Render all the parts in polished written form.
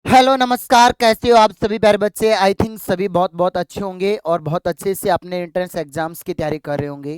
Hello नमस्कार, कैसे हो आप सभी प्यारे बच्चे। आई थिंक सभी बहुत बहुत अच्छे होंगे और बहुत अच्छे से अपने एंट्रेंस एग्जाम्स की तैयारी कर रहे होंगे।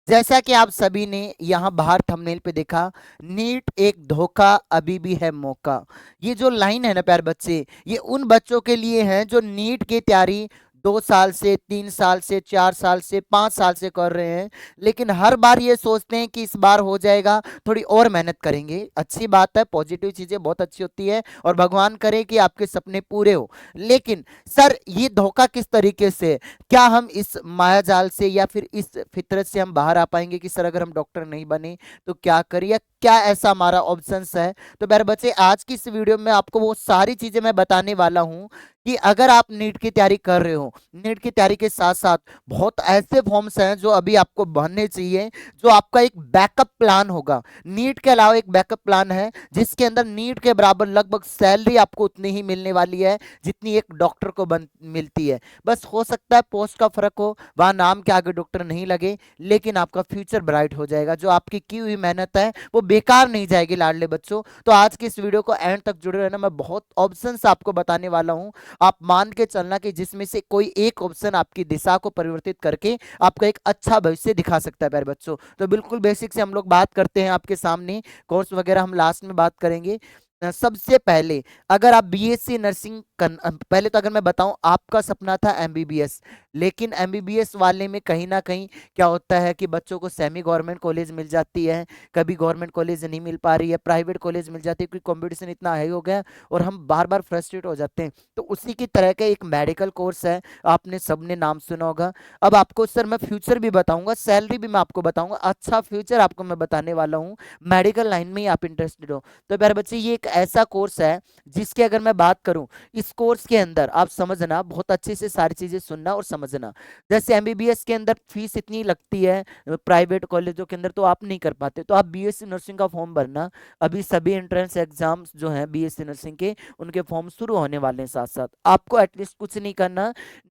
जैसा कि आप सभी ने यहाँ बाहर थंबनेल पे देखा, नीट एक धोखा अभी भी है मौका। ये जो लाइन है ना प्यारे बच्चे, ये उन बच्चों के लिए है जो नीट की तैयारी 2 साल से, 3 साल से, 4 साल से, 5 साल से कर रहे हैं, लेकिन हर बार ये सोचते हैं कि इस बार हो जाएगा, थोड़ी और मेहनत करेंगे। अच्छी बात है, पॉजिटिव चीजें बहुत अच्छी होती है और भगवान करे कि आपके सपने पूरे हो। लेकिन सर ये धोखा किस तरीके से, क्या हम इस मायाजाल से या फिर इस फितरत से हम बाहर आ पाएंगे कि सर अगर हम डॉक्टर नहीं बने तो क्या करें, या क्या ऐसा हमारा ऑप्शंस है। तो मेरे बच्चे आज की इस वीडियो में आपको वो सारी चीजें मैं बताने वाला हूं कि अगर आप नीट की तैयारी कर रहे हो, नीट की तैयारी के साथ साथ बहुत ऐसे फॉर्म्स हैं जो अभी आपको भरने चाहिए, जो आपका एक बैकअप प्लान होगा। नीट के अलावा एक बैकअप प्लान है जिसके अंदर नीट के बराबर लगभग सैलरी आपको उतनी ही मिलने वाली है जितनी एक डॉक्टर को मिलती है। बस हो सकता है पोस्ट का फर्क हो, वहां नाम के आगे डॉक्टर नहीं लगे, लेकिन आपका फ्यूचर ब्राइट हो जाएगा। जो आपकी की हुई मेहनत है वो बेकार नहीं जाएगी लाडले बच्चों। तो आज की इस वीडियो को एंड तक जुड़े रहना, मैं बहुत ऑप्शंस आपको बताने वाला हूं। आप मान के चलना कि जिसमें से कोई एक ऑप्शन आपकी दिशा को परिवर्तित करके आपका एक अच्छा भविष्य दिखा सकता है प्यारे बच्चों। तो बिल्कुल बेसिक से हम लोग बात करते हैं आपके सामने, कोर्स वगैरह हम लास्ट में बात करेंगे। सबसे पहले अगर आप बीएससी नर्सिंग पहले तो अगर मैं बताऊं, आपका सपना था एमबीबीएस, लेकिन एमबीबीएस वाले में कहीं ना कहीं क्या होता है कि बच्चों को सेमी गवर्नमेंट कॉलेज मिल जाती है, कभी गवर्नमेंट कॉलेज नहीं मिल पा रही है, प्राइवेट कॉलेज मिल जाती है, क्योंकि कंपटीशन इतना हाई हो गया और हम बार बार फ्रस्ट्रेट हो जाते हैं। तो उसी की तरह का एक मेडिकल कोर्स है, आपने सबने नाम सुना होगा। अब आपको सर मैं फ्यूचर भी बताऊंगा, सैलरी भी मैं आपको बताऊंगा, अच्छा फ्यूचर आपको मैं बताने वाला हूँ। मेडिकल लाइन में ही आप इंटरेस्टेड हो तो प्यारे बच्चे ये एक ऐसा कोर्स है जिसकी अगर मैं बात करूं, इस कोर्स के अंदर आप समझना, बहुत अच्छे से सारी चीजें सुनना और समझना। जैसे एमबीबीएस के अंदर फीस इतनी लगती है प्राइवेट कॉलेजों के अंदर, तो आप नहीं कर पाते, तो आप बीएससी नर्सिंग का फॉर्म भरना। अभी सभी एंट्रेंस एग्जाम्स जो हैं बीएससी नर्सिंग के, उनके फॉर्म शुरू होने वाले हैं। साथ साथ आपको एटलीस्ट कुछ नहीं करना,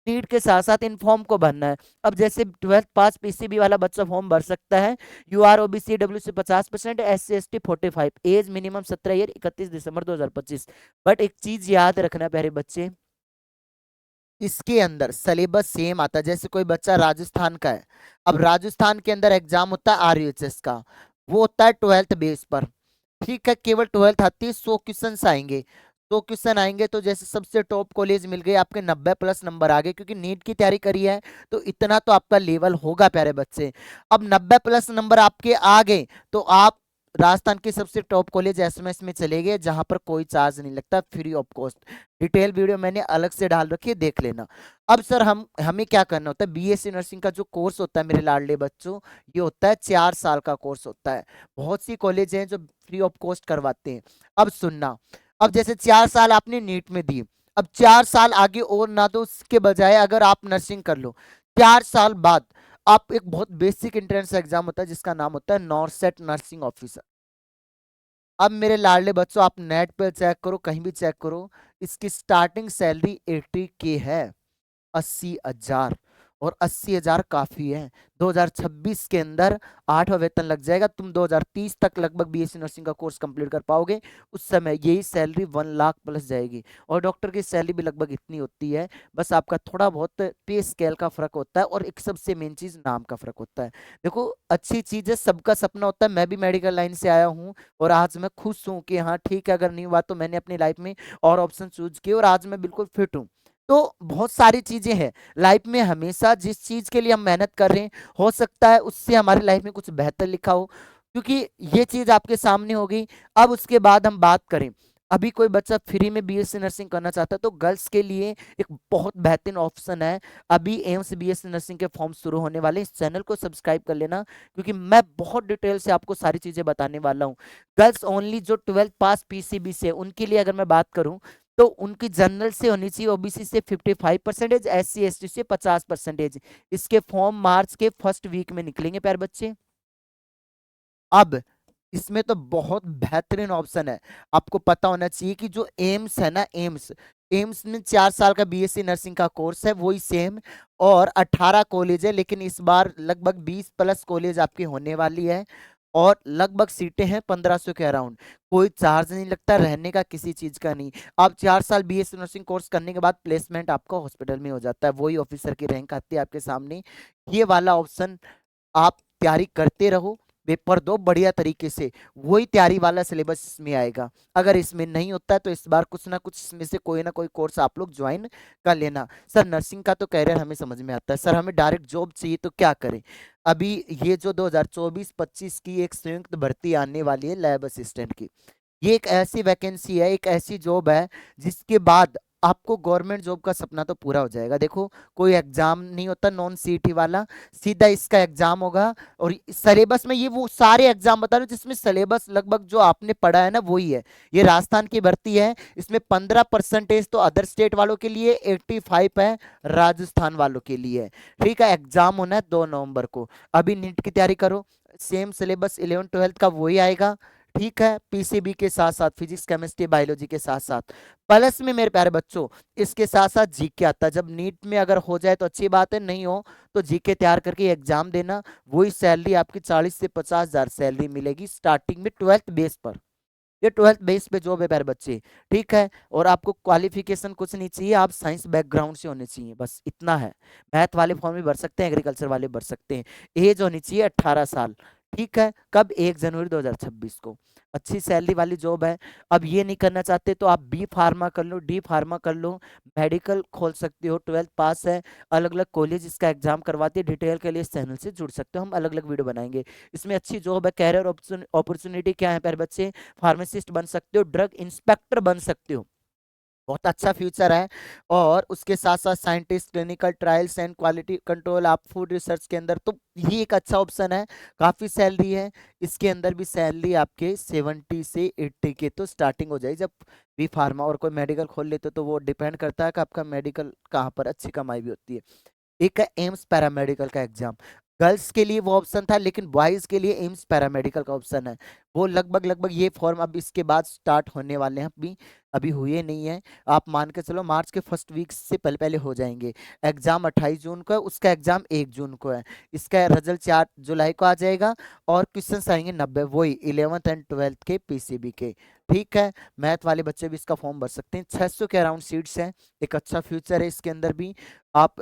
नीट के साथ साथ इन फॉर्म को भरना है। अब जैसे 12th पास पीसीबी वाला बच्चा फॉर्म भर सकता है, यू आर ओबीसी डब्ल्यू से 50%, SC ST 45, age minimum 17 year, 31 दिसंबर 2025। बट एक चीज याद रखना प्यारे बच्चे, इसके अंदर सिलेबस सेम आता है। जैसे कोई बच्चा राजस्थान का है, अब राजस्थान के अंदर एग्जाम होता है RUHS का, वो होता है 12th बेस पर। ठीक है, केवल 12th आती है, 100 क्वेश्चन आएंगे। 100 क्वेश्चन आएंगे तो जैसे सबसे टॉप कॉलेज मिल गई, आपके 90+ नंबर आ गए, क्योंकि नीट की तैयारी करी है तो इतना तो आपका लेवल होगा प्यारे बच्चे। अब 90+ नंबर आपके आ गए तो आप राजस्थान के सबसे टॉप कॉलेज एसएमएस में चले गए, जहां पर कोई चार्ज नहीं लगता, free of cost. Detail video मैंने अलग से डाल रखी है, देख लेना। अब सर हमें क्या करना होता है, बीएससी नर्सिंग का जो कोर्स होता है मेरे लाडले बच्चों, ये होता है 4 साल का कोर्स होता है। बहुत सी कॉलेज हैं जो फ्री ऑफ कॉस्ट करवाते हैं। अब सुनना, अब जैसे 4 साल आपने नीट में दी, अब 4 साल आगे और ना दो, उसके बजाय अगर आप नर्सिंग कर लो, 4 साल बाद आप एक बहुत बेसिक एंट्रेंस एग्जाम होता है जिसका नाम होता है नॉर्सेट नर्सिंग ऑफिसर। अब मेरे लाडले बच्चों, आप नेट पे चेक करो, कहीं भी चेक करो, इसकी स्टार्टिंग सैलरी 80K है, 80,000। और 80,000 काफी है। 2026 के अंदर 8वां वेतन लग जाएगा, तुम 2030 तक लगभग बीएससी नर्सिंग का कोर्स कंप्लीट कर पाओगे। उस समय यही सैलरी 1 लाख प्लस जाएगी, और डॉक्टर की सैलरी भी लगभग इतनी होती है। बस आपका थोड़ा बहुत पे स्केल का फर्क होता है, और एक सबसे मेन चीज नाम का फर्क होता है। देखो अच्छी चीज है, सबका सपना होता है, मैं भी मेडिकल लाइन से आया हूँ और आज मैं खुश हूँ कि हाँ ठीक है, अगर नहीं हुआ तो मैंने अपनी लाइफ में और ऑप्शन चूज किए और आज मैं बिल्कुल फिट हूँ। तो बहुत सारी चीजें हैं लाइफ में, हमेशा जिस चीज के लिए हम मेहनत कर रहे हैं हो सकता है उससे हमारी लाइफ में कुछ बेहतर लिखा हो, क्योंकि ये चीज आपके सामने होगी। अब उसके बाद हम बात करें, अभी कोई बच्चा फ्री में बीएससी नर्सिंग करना चाहता है तो गर्ल्स के लिए एक बहुत बेहतरीन ऑप्शन है। अभी एम्स बीएससी नर्सिंग के फॉर्म शुरू होने वाले हैं, इस चैनल को सब्सक्राइब कर लेना, क्योंकि मैं बहुत डिटेल से आपको सारी चीजें बताने वाला हूँ। गर्ल्स ओनली जो 12th पास पीसीबी से, उनके लिए अगर मैं बात करूं तो उनकी जनरल से होनी चाहिए, ओबीसी से 55%, SC ST से 50%। इसके फॉर्म मार्च के फर्स्ट वीक में निकलेंगे प्यारे बच्चे। अब इसमें तो बहुत बेहतरीन ऑप्शन है, आपको पता होना चाहिए कि जो एम्स है ना, एम्स एम्स में 4 साल का बीएससी नर्सिंग का कोर्स है, वही सेम। और 18 कॉलेज है, लेकिन इस बार लगभग 20+ कॉलेज आपकी होने वाली है। और लगभग सीटें हैं 1500 के अराउंड। कोई चार्ज नहीं लगता रहने का, किसी चीज का नहीं। आप 4 साल बीएससी नर्सिंग कोर्स करने के बाद प्लेसमेंट आपका हॉस्पिटल में हो जाता है, वही ऑफिसर की रैंक आती है आपके सामने। ये वाला ऑप्शन आप तैयारी करते रहो, पेपर दो बढ़िया तरीके से, वही तैयारी वाला सिलेबस इसमें आएगा। अगर इसमें नहीं होता है तो इस बार कुछ ना कुछ इसमें से कोई ना कोई कोर्स आप लोग ज्वाइन कर लेना। सर नर्सिंग का तो कैरियर हमें समझ में आता है, सर हमें डायरेक्ट जॉब चाहिए तो क्या करें? अभी ये जो 2024-25 की एक संयुक्त भर्ती आने वाली है लैब असिस्टेंट की, ये एक ऐसी वैकेंसी है, एक ऐसी जॉब है जिसके बाद आपको गवर्नमेंट जॉब का सपना तो पूरा हो जाएगा। देखो कोई एग्जाम नहीं होता नॉन सीईटी वाला, सीधा इसका एग्जाम होगा। और सिलेबस में ये वो सारे एग्जाम बता रहे हूं जिसमें सिलेबस लगभग जो आपने पढ़ा है ना वही है। ये राजस्थान की भर्ती है, इसमें 15% तो अदर स्टेट वालों के लिए, 85 है राजस्थान वालों के लिए। ठीक है, एग्जाम होना है 2 नवंबर को। अभी नीट की तैयारी करो, सेम सिलेबस 11th-12th का वही आएगा। ठीक है, पीसीबी के साथ साथ फिजिक्स केमिस्ट्री बायोलॉजी के साथ साथ प्लस में मेरे प्यारे बच्चों इसके साथ साथ जीके आता है। जब नीट में अगर हो जाए तो अच्छी बात है, नहीं हो तो जीके तैयार करके एग्जाम देना, वही सैलरी आपकी 40 से 50 हजार सैलरी मिलेगी स्टार्टिंग में 12th बेस पर। ये 12th बेस पे जॉब है प्यारे बच्चे। ठीक है, और आपको क्वालिफिकेशन कुछ नहीं चाहिए, आप साइंस बैकग्राउंड से होने चाहिए, बस इतना है। मैथ वाले फॉर्म में भर सकते हैं, एग्रीकल्चर वाले भर सकते हैं। एज होनी चाहिए 18 साल। ठीक है, कब? 1 जनवरी 2026 को। अच्छी सैलरी वाली जॉब है। अब ये नहीं करना चाहते तो आप बी फार्मा कर लो, डी फार्मा कर लो, मेडिकल खोल सकते हो, 12th पास है। अलग अलग कॉलेज इसका एग्जाम करवाते हैं, डिटेल के लिए इस चैनल से जुड़ सकते हो, हम अलग अलग वीडियो बनाएंगे। इसमें अच्छी जॉब है, कैरियर अपॉर्चुनिटी क्या है प्यारे बच्चे? फार्मासिस्ट बन सकते हो, ड्रग इंस्पेक्टर बन सकते हो, बहुत अच्छा फ्यूचर है। और उसके साथ साथ scientist, clinical trials and quality control, आप फूड रिसर्च के अंदर, तो ये एक अच्छा ऑप्शन है। काफी सैलरी है इसके अंदर भी, सैलरी आपके 70 से 80 के तो स्टार्टिंग हो जाएगी। जब भी फार्मा और कोई मेडिकल खोल लेते तो वो डिपेंड करता है कि आपका मेडिकल कहाँ पर अच्छी कमाई भी होती है। एक है एम्स पैरामेडिकल का एग्जाम, गर्ल्स के लिए वो ऑप्शन था, लेकिन बॉयज के लिए एम्स पैरामेडिकल का ऑप्शन है। वो लगभग लगभग ये फॉर्म अब इसके बाद स्टार्ट होने वाले हैं, अभी अभी हुए नहीं है। आप मान के चलो मार्च के फर्स्ट वीक से पहले पहले हो जाएंगे। एग्जाम 28 जून को है, उसका एग्जाम 1 जून को है। इसका रिजल्ट 4 जुलाई को आ जाएगा। और क्वेश्चन आएंगे 90, वही 11th एंड 12th के पीसीबी के। ठीक है, मैथ वाले बच्चे भी इसका फॉर्म भर सकते हैं, 600 के अराउंड सीट्स हैं। एक अच्छा फ्यूचर है इसके अंदर भी। आप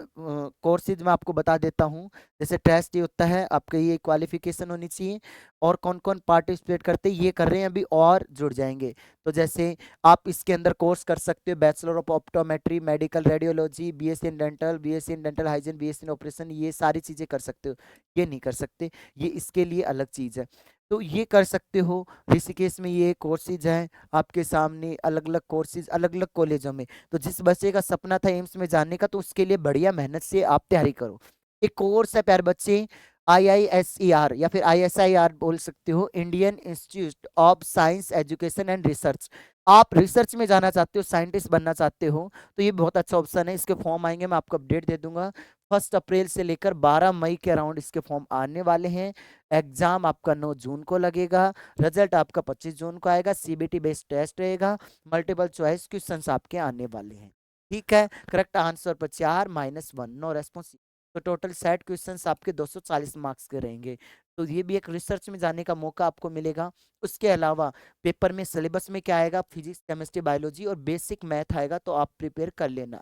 कोर्सेज में आपको बता देता हूँ, जैसे टेस्ट ये होता है आपके, ये क्वालिफिकेशन होनी चाहिए। और कौन कौन पार्टिसिपेट करते हैं ये कर रहे हैं अभी और जुड़ जाएंगे। तो जैसे आप इसके अंदर कोर्स कर सकते हो, bachelor of optometry, medical radiology, BSc in dental, BSc in dental hygiene, BSc in operation, ये सारी चीजें कर सकते हो। ये नहीं कर सकते, ये इसके लिए अलग चीज है, तो ये कर सकते हो। ऋषिकेश में ये कोर्सेज हैं आपके सामने, अलग अलग कोर्सेज अलग अलग कॉलेजों में। तो जिस बच्चे का सपना था एम्स में जाने का, तो उसके लिए बढ़िया मेहनत से आप तैयारी करो। एक कोर्स है प्यारे बच्चे, IISER या फिर ISIR बोल सकते हो, Indian institute of science education and research. आप रिसर्च में जाना चाहते हो, साइंटिस्ट बनना चाहते हो, तो ये बहुत अच्छा ऑप्शन है। इसके फॉर्म आएंगे, मैं आपको अपडेट दे दूंगा। 1 अप्रैल से लेकर 12 मई के अराउंड इसके फॉर्म आने वाले हैं। एग्जाम आपका 9 जून को लगेगा, रिजल्ट आपका 25 जून को आएगा। सीबीटी बेस्ड टेस्ट रहेगा, मल्टीपल चॉइस क्वेश्चंस आपके आने वाले हैं। ठीक है, करेक्ट आंसर पर 4-1, नो रेस्पॉन्स। तो टोटल सेट क्वेश्चंस आपके 240 मार्क्स के रहेंगे। तो ये भी एक रिसर्च में जाने का मौका आपको मिलेगा। उसके अलावा पेपर में सिलेबस में क्या आएगा? फिजिक्स, केमिस्ट्री, बायोलॉजी और बेसिक मैथ आएगा, तो आप प्रिपेयर कर लेना।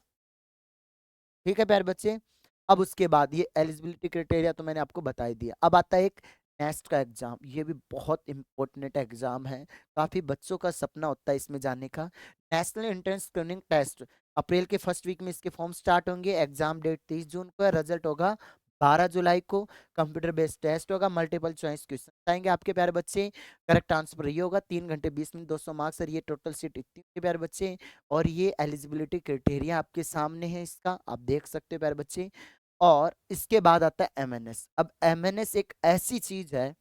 ठीक है प्यारे बच्चे, अब उसके बाद ये एलिजिबिलिटी क्राइटेरिया तो मैंने आपको बता ही दिया। अब आता है एक नेस्ट का एग्जाम, ये भी बहुत इंपॉर्टेंट एग्जाम है, काफी बच्चों का सपना होता है इसमें जाने का। नेशनल एंट्रेंस स्क्रीनिंग टेस्ट, अप्रैल के फर्स्ट वीक में इसके फॉर्म स्टार्ट होंगे। एग्जाम डेट 30 जून को है, रिजल्ट होगा 12 जुलाई को। कंप्यूटर बेस्ड टेस्ट होगा, मल्टीपल चॉइस क्वेश्चन आएंगे आपके प्यारे बच्चे। करेक्ट आंसर ये होगा 3 घंटे 20 मिनट, 200 मार्क्स। और ये टोटल सीट इतनी होगी प्यारे बच्चे। और ये एलिजिबिलिटी क्राइटेरिया आपके सामने है, इसका आप देख सकते हो प्यारे बच्चे। और इसके बाद आता है एमएनएस। अब एमएनएस एक ऐसी चीज है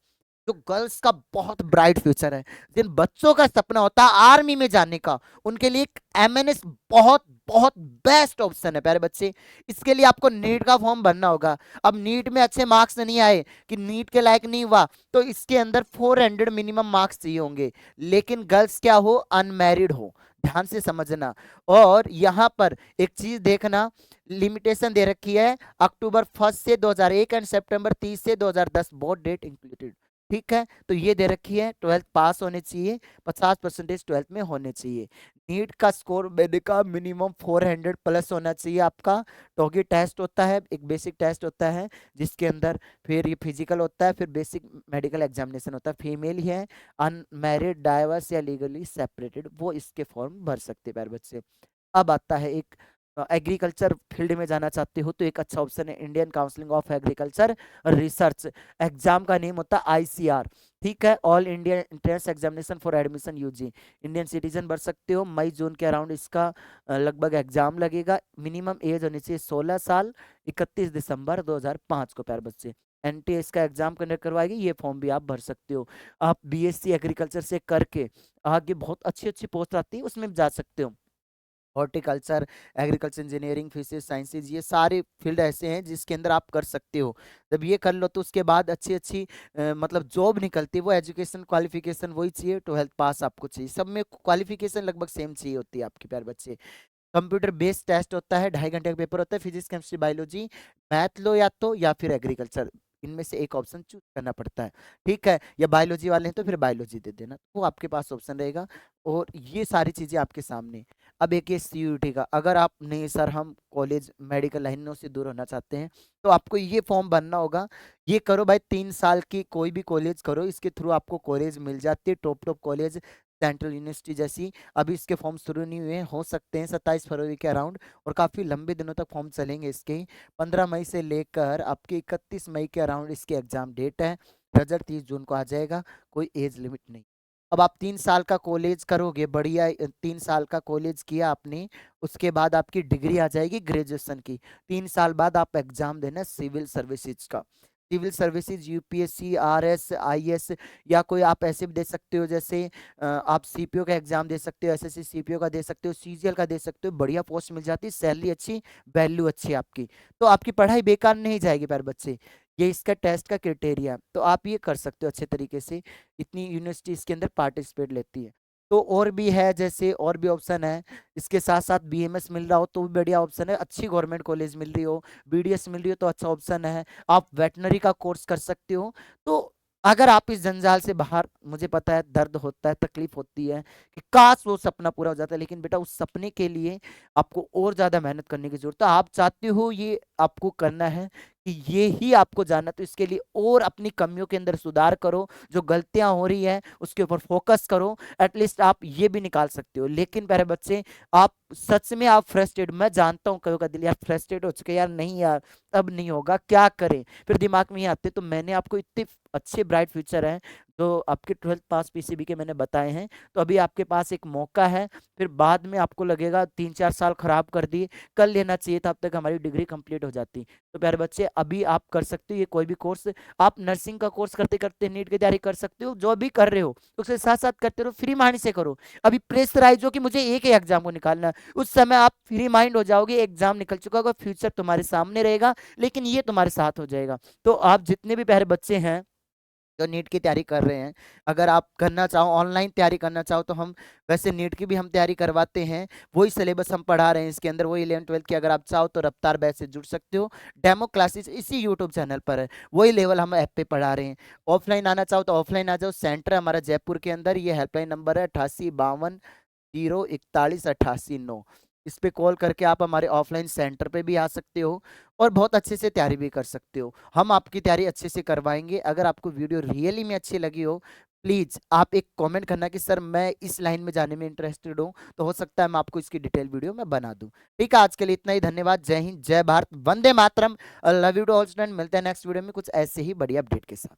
जो गर्ल्स का बहुत ब्राइट फ्यूचर है। जिन बच्चों का सपना होता है आर्मी में जाने का, उनके लिए एमएनएस बहुत बहुत बेस्ट ऑप्शन है प्यारे बच्चे। इसके लिए आपको नीट का फॉर्म भरना होगा। अब नीट में अच्छे मार्क्स नहीं आए, कि नीट के लायक नहीं हुआ, तो इसके अंदर 400 मिनिमम मार्क्स चाहिए होंगे। लेकिन गर्ल्स क्या हो? अनमैरिड हो, ध्यान से समझना। और यहां पर एक चीज देखना, लिमिटेशन दे रखी है, अक्टूबर 1 से 2001 एंड सितंबर 30 से 2010 बोर्ड डेट इंक्लूडेड। ठीक है, तो ये दे रखी है 12th पास होने चाहिए, 50% 12th में होने चाहिए। नीट का स्कोर मैंने कहा मिनिमम 400 प्लस होना चाहिए आपका। टोगी टेस्ट होता है, एक बेसिक टेस्ट होता है जिसके अंदर फिर ये फिजिकल होता है, फिर बेसिक मेडिकल एग्जामिनेशन होता है। फीमेल ही है, अनमैरिड, डाइवर्स या लीगली सेपरेटेड, वो इसके फॉर्म भर सकते हैं प्यारे बच्चे। अब आता है एक एग्रीकल्चर फील्ड में जाना चाहते हो तो एक अच्छा ऑप्शन है Indian counselling of agriculture research. Exam का नेम होता है आईसीआर, ठीक है, all India entrance examination for admission UG. Indian citizen भर सकते हो, मई जून के अराउंड इसका लगभग एग्जाम लगेगा। मिनिमम एज होनी चाहिए 16 साल, 31 दिसंबर 2005 को प्यारे बच्चे एनटीए इसका एग्जाम कंडक्ट करवाएगी। ये फॉर्म भी आप भर सकते हो। आप बीएससी एग्रीकल्चर से करके आगे बहुत अच्छी अच्छी पोस्ट आती है उसमें जा सकते हो। Horticulture, agriculture engineering, physics, sciences, ये सारे फील्ड ऐसे हैं जिसके अंदर आप कर सकते हो। जब ये कर लो तो उसके बाद अच्छी अच्छी मतलब जॉब निकलती है। वो एजुकेशन क्वालिफिकेशन वही चाहिए, 12th पास आपको चाहिए। सब में क्वालिफिकेशन लगभग सेम चाहिए होती है आपके प्यारे बच्चे। कंप्यूटर बेस्ड टेस्ट होता है, 2.5 घंटे का पेपर होता है। फिजिक्स, केमिस्ट्री, बायोलॉजी, मैथ लो या तो, या फिर एग्रीकल्चर, इनमें से एक ऑप्शन चूज करना पड़ता है, ठीक है। या बायोलॉजी वाले हैं तो फिर बायोलॉजी दे देना, वो आपके पास ऑप्शन रहेगा। और ये सारी चीजें आपके सामने। अब एक ये सीयूटी का, अगर आप नहीं सर हम कॉलेज मेडिकल लाइनों से दूर होना चाहते हैं तो आपको ये फॉर्म भरना होगा। ये करो भाई, 3 साल की कोई भी कॉलेज करो, इसके थ्रू आपको कॉलेज मिल जाती है, top top college, central university जैसी। अभी इसके फॉर्म शुरू नहीं हुए हैं, हो सकते हैं 27 फरवरी के अराउंड, और काफ़ी लंबे दिनों तक फॉर्म चलेंगे इसके। 15 मई से लेकर आपके 31 मई के अराउंड इसकी एग्जाम डेट है। रिजल्ट 30 जून को आ जाएगा, कोई एज लिमिट नहीं। अब आप 3 साल का कॉलेज करोगे, बढ़िया 3 साल का कॉलेज किया आपने, उसके बाद आपकी डिग्री आ जाएगी ग्रेजुएशन की। 3 साल बाद आप एग्जाम देना सिविल सर्विसेज का। Civil services UPSC, RS, IAS, या कोई आप ऐसे भी दे सकते हो जैसे आप सीपीओ का एग्जाम दे सकते हो, एसएससी सीपीओ का दे सकते हो, सीजीएल का दे सकते हो। बढ़िया पोस्ट मिल जाती है, सैलरी अच्छी, वैल्यू अच्छी आपकी, तो आपकी पढ़ाई बेकार नहीं जाएगी प्यारे बच्चे। ये इसका टेस्ट का क्राइटेरिया, तो आप ये कर सकते हो अच्छे तरीके से। इतनी यूनिवर्सिटी इसके अंदर पार्टिसिपेट लेती है। तो और भी है, जैसे और भी ऑप्शन है, इसके साथ साथ बीएमएस मिल रहा हो तो भी बढ़िया ऑप्शन है। अच्छी गवर्नमेंट कॉलेज मिल रही हो, बीडीएस मिल रही हो तो अच्छा ऑप्शन है। आप वेटनरी का कोर्स कर सकते हो। तो अगर आप इस जंजाल से बाहर, मुझे पता है दर्द होता है, तकलीफ होती है कि काश वो सपना पूरा हो जाता है, लेकिन बेटा उस सपने के लिए आपको और ज्यादा मेहनत करने की जरूरत है। आप चाहते हो ये आपको करना है कि ये ही आपको जानना, तो इसके लिए और अपनी कमियों के अंदर सुधार करो, जो गलतियां हो रही है उसके ऊपर फोकस करो। एटलीस्ट आप ये भी निकाल सकते हो। लेकिन प्यारे बच्चे, आप सच में आप फ्रस्ट्रेट, मैं जानता हूँ कभी का दिल यार फ्रस्ट्रेट हो चुके, यार नहीं यार अब नहीं होगा, क्या करें, फिर दिमाग में ये आते। तो मैंने आपको इतने अच्छे ब्राइट फ्यूचर हैं जो आपके 12th पास पीसीबी के मैंने बताए हैं, तो अभी आपके पास एक मौका है। फिर बाद में आपको लगेगा 3-4 साल खराब कर दिए, कर लेना चाहिए था, अब तक हमारी डिग्री कंप्लीट हो जाती। तो प्यारे बच्चे, अभी आप कर सकते हो ये कोई भी कोर्स। आप नर्सिंग का कोर्स करते करते नीट की तैयारी कर सकते हो, जो भी कर रहे हो उसके साथ साथ करते रहो, फ्री माइंड से करो। अभी प्रेशराइज हो कि मुझे एक ही एग्जाम को निकालना है, उस समय आप फ्री माइंड हो जाओगे, एग्जाम निकल चुका होगा, फ्यूचर तुम्हारे सामने रहेगा, लेकिन ये तुम्हारे साथ हो जाएगा। तो आप जितने भी प्यारे बच्चे हैं जो नीट की तैयारी कर रहे हैं, अगर आप करना चाहो ऑनलाइन तैयारी करना चाहो तो हम वैसे नीट की भी हम तैयारी करवाते हैं। वही सिलेबस हम पढ़ा रहे हैं इसके अंदर, वही 11th-12th की। अगर आप चाहो तो रफ्तार बैच से जुड़ सकते हो, डेमो क्लासेस इसी यूट्यूब चैनल पर है, वही लेवल हम ऐप पे पढ़ा रहे हैं। ऑफलाइन आना चाहो तो ऑफलाइन आ जाओ, सेंटर हमारा जयपुर के अंदर। ये हेल्पलाइन नंबर है 8852 041 88 9। इस पे कॉल करके आप हमारे ऑफलाइन सेंटर पे भी आ सकते हो और बहुत अच्छे से तैयारी भी कर सकते हो। हम आपकी तैयारी अच्छे से करवाएंगे। अगर आपको वीडियो रियली में अच्छी लगी हो, प्लीज आप एक कमेंट करना कि सर मैं इस लाइन में जाने में इंटरेस्टेड हूँ, तो हो सकता है मैं आपको इसकी डिटेल वीडियो में बना दूं। ठीक है, आज के लिए इतना ही। धन्यवाद। जय हिंद, जय भारत, वंदे मातरम। Love you to all student. मिलते हैं नेक्स्ट वीडियो में कुछ ऐसे ही बढ़िया अपडेट के साथ।